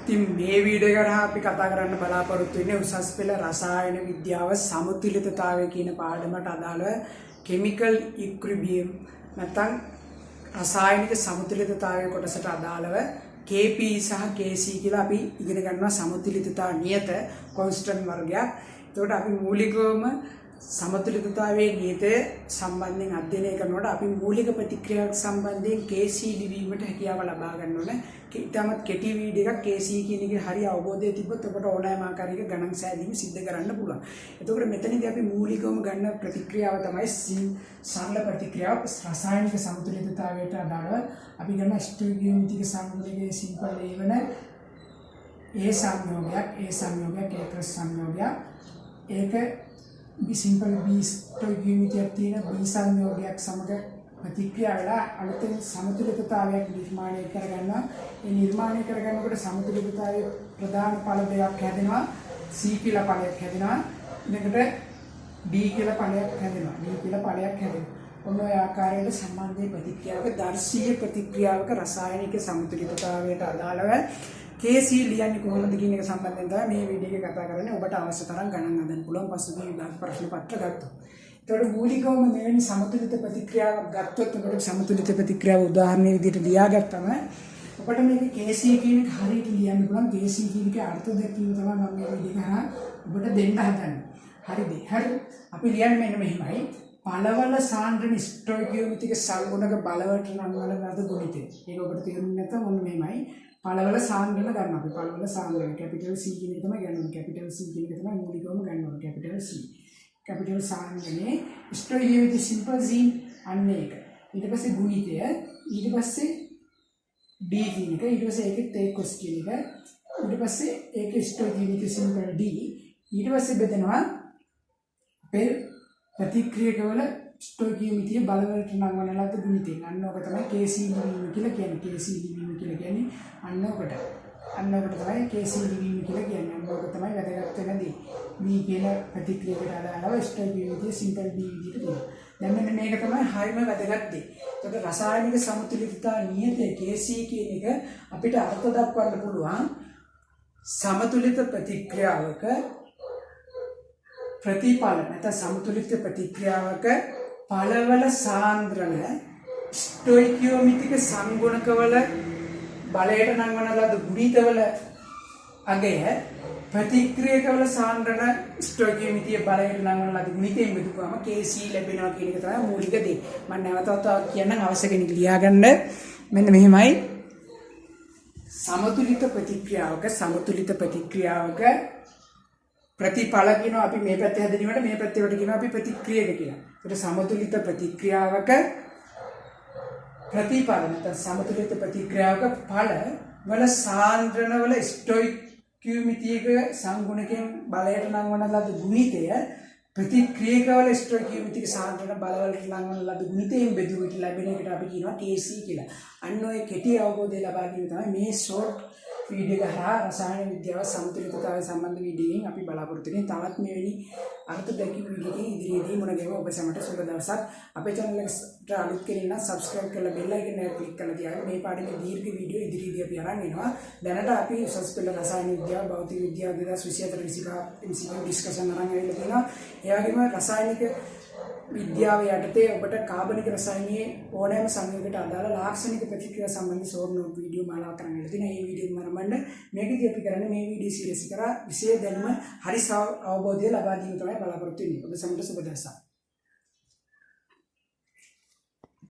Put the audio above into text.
ඉතින් මේ වීඩියෝ එකට අපි කතා කරන්න බලාපොරොත්තු වෙන්නේ උසස් පෙළ රසායන විද්‍යාව සමතුලිතතාවය කියන පාඩමට අදාළව කෙමිකල් ඉක්විලිබ්‍රියම් නැත්නම් රසායනික සමතුලිතතාවය කොටසට අදාළව KP සහ KC කියලා අපි ඉගෙන ගන්නවා සමතුලිතතාව නියත කොන්ස්ටන්ට් වර්ගයක්. එතකොට අපි මූලිකවම සමතුලිතතාවයේ නියතය සම්බන්ධයෙන් අධ්‍යයනය කරනකොට අපි මූලික ප්‍රතික්‍රියාවක් සම්බන්ධයෙන් KC ලිවීමට හැකියාව ලබා ගන්න ඕනේ. ඊටමත් කෙටි වීඩියෝ එකක් KC කියන එකේ හරිය අවබෝධය තිබ්බොත් ඔබට ඕනෑම ආකාරයක ගණන් සෑදීම සිද්ධ කරන්න පුළුවන්. එතකොට මෙතනදී අපි මූලිකවම ගන්න ප්‍රතික්‍රියාව තමයි සරල ප්‍රතික්‍රියාව රසායනික සමතුලිතතාවයට අදාළව අපි ගන්න ස්ටොයිකියෝමෙට්‍රික සංයෝගයේ සිම්පල් A වෙන A සංයෝගයක් A ප්‍රස් සංයෝගයක් ඒක සිම්පල් B ස්ටොයිකියෝමෙට්‍රියක් තියෙන B සංයෝගයක් සමග ප්‍රතික්‍රියා වෙලා අලුතෙන් සමතුලිතතාවයක් නිර්මාණය කරගන්නවා. ඒ නිර්මාණය කරගන්නකොට සමතුලිතතාවයේ ප්‍රධාන ඵල දෙකක් හැදෙනවා. C කියලා ඵලයක් හැදෙනවා. ඊළඟට D කියලා ඵලයක් හැදෙනවා. D කියලා ඵලයක් හැදෙනවා. ඔන්න ඔය ආකාරයට සම්බන්ධයේ ප්‍රතික්‍රියාවක දර්ශීය ප්‍රතික්‍රියාවක රසායනික සමතුලිතතාවයට අදාළව KC ලියන්නේ කොහොමද කියන එක සම්බන්ධයෙන් තමයි මේ වීඩියෝ එක කතා කරන්නේ. ඔබට අවශ්‍ය තරම් ගණන් හදන්න පුළුවන් පසුගිය විභාග ප්‍රශ්න පත්‍ර ගත්තොත්. ඒතකොට මූලිකවම මෙවැනි සමතුලිත ප්‍රතික්‍රියාවක් ගත්තොත් ඔබට සමතුලිත ප්‍රතික්‍රියාව උදාහරණයක් විදිහට ලියාගත්තම ඔබට මේක KC කියන එක හරියට ලියන්න පුළුවන්. KC කියන එකේ අර්ථ දැක්වීම තමයි මම මේ වීඩියෝ කරා ඔබට දෙන්න හදන්නේ. හරිද? හරි. අපි ලියන්නේ මෙන්න මෙහෙමයි. පළවල සාන්ද්‍රණ ස්ටොයිකියෝමෙට්‍රික සංගුණක බලවට නම් වල ලද ගුණිතය. ඒක ඔබට තේරුම් නැත්නම් ඔන්න මෙහෙමයි. පළවල සාන්ද්‍රණ ගන්න අපි. පළවල සාන්ද්‍රණ කැපිටල් C කියන එක තමයි ගන්න ඕනේ. කැපිටල් C කියන එක තමයි මූලිකවම ගන්න ඕනේ. Capital C. කැපිටල් සාන්ද්‍රණේ ස්ටොයිකියෝමෙට්‍රික සිම්පල් Z අන්න ඒක. ඊට පස්සේ ගුණිතය, ඊට පස්සේ D කියන එක, ඊට පස්සේ ඒකෙත් A cos කියන එක, ඊට පස්සේ ඒකේ ස්ටොයිකියෝමෙට්‍රික සිම්පල් D, ඊට පස්සේ බෙදෙනවා අපේ ප්‍රතික්‍රියකවල ස්ටොයිකියෝමෙට්‍රිය බලවලට නම් වන ලද ගුණිතය. අන්න ඔක තමයි KC ලිවීම කියලා කියන්නේ. KC ලිවීම කියලා කියන්නේ අන්න ඔකට. අන්න ඔකට තමයි KC ලිවීම කියලා කියන්නේ. අන්න ඔක තමයි වැදගත් වෙනදී. මේ කියන ප්‍රතික්‍රියකට අදාළව ස්ටොයිකියෝමෙට්‍රිය සිම්පල් B විදිහට දෙනවා. දැන් මෙන්න මේක තමයි හරියම වැදගත් දේ. ඒකට රසායනික සමතුලිතතාව නියතය KC කියන එක අපිට අර්ථ දක්වන්න පුළුවන් සමතුලිත ප්‍රතික්‍රියාවක ප්‍රතිඵල නැත්නම් සමතුලිත ප්‍රතික්‍රියාවක ඵලවල සාන්ද්‍රණ ස්ටොයිකියෝමෙට්‍රික සංගුණකවල බලයට නංවන ලද ගුණිතවල අගය ප්‍රතික්‍රියකවල සාන්ද්‍රණ ස්ටොයිකියෝමෙට්‍රිය බලයට නංවන ලද ගුණිතයෙන් බෙදුවාම KC ලැබෙනවා කියන එක තමයි මූලික දේ. මම නැවතත් කියන්නම් අවශ්‍ය කෙනෙක් ලියාගන්න. මෙන්න මෙහෙමයි. සමතුලිත ප්‍රතික්‍රියාවක ප්‍රතිඵල කියනවා අපි මේ පැත්තේ හැදෙනවට මේ පැත්තේ වට කියනවා අපි ප්‍රතික්‍රියක කියලා. ඒකට සමතුලිත ප්‍රතික්‍රියාවක ප්‍රතිඵල නැත්නම් සමතුලිත ප්‍රතික්‍රියාවක ඵල වල සාන්ද්‍රණ වල ස්ටොයිකියෝමෙට්‍රික සංගුණකයෙන් බලයට නංවන ලද ගුණිතය ප්‍රතික්‍රියකවල ස්ටොයිකියෝමෙට්‍රික සාන්ද්‍රණ බලවලට නංවන ලද ගුණිතයෙන් බෙදුවට ලැබෙන එකට අපි කියනවා KC කියලා. අන්න ඔය කෙටි අවබෝධය ලබා ගැනීම තමයි මේ ෂෝට් වීඩියෝ එක හා රසායන විද්‍යාව සමතුලිතතාවය සම්බන්ධ වීඩියෝකින් අපි බලාපොරොත්තු වෙන්නේ තවත් මෙවැනි අර්ථ දැක්වීම් වීඩියෝකින් ඉදිරියේදී මුණ ගැහෙමු. ඔබ සැමට සුබ දවසක්. අපේ channel එකට අලුත් කෙනෙක් නම් subscribe කරලා bell icon එක click කරලා තියාගන්න. මේ පාඩමේ දීර්ඝ වීඩියෝ ඉදිරියේදී අපි අරන් එනවා. දැනට අපි උසස් පෙළ රසායන විද්‍යාව, භෞතික විද්‍යාව 2024 25 MCQ ඩිස්කෂන් අරන් ආවිල්ලා තියෙනවා. ඒ වගේම රසායනික විද්‍යාව යටතේ ඔබට කාබනික රසායනයේ ඕනෑම සංයෝගයකට අදාළ ලාක්ෂණික ප්‍රතික්‍රියා සම්බන්ධ ෂෝට් නෝට් වීඩියෝ මාලාවක් කරන් ඉන්න තියෙනවා. මේ වීඩියෝ මරමන්න මේකදී අපි කරන්නේ මේ වීඩියෝ සීරීස් එක විශේෂ දැනුම හරි අවබෝධය ලබා දීම තමයි බලාපොරොත්තු වෙන්නේ. ඔබ සමට සුබ දවසක්.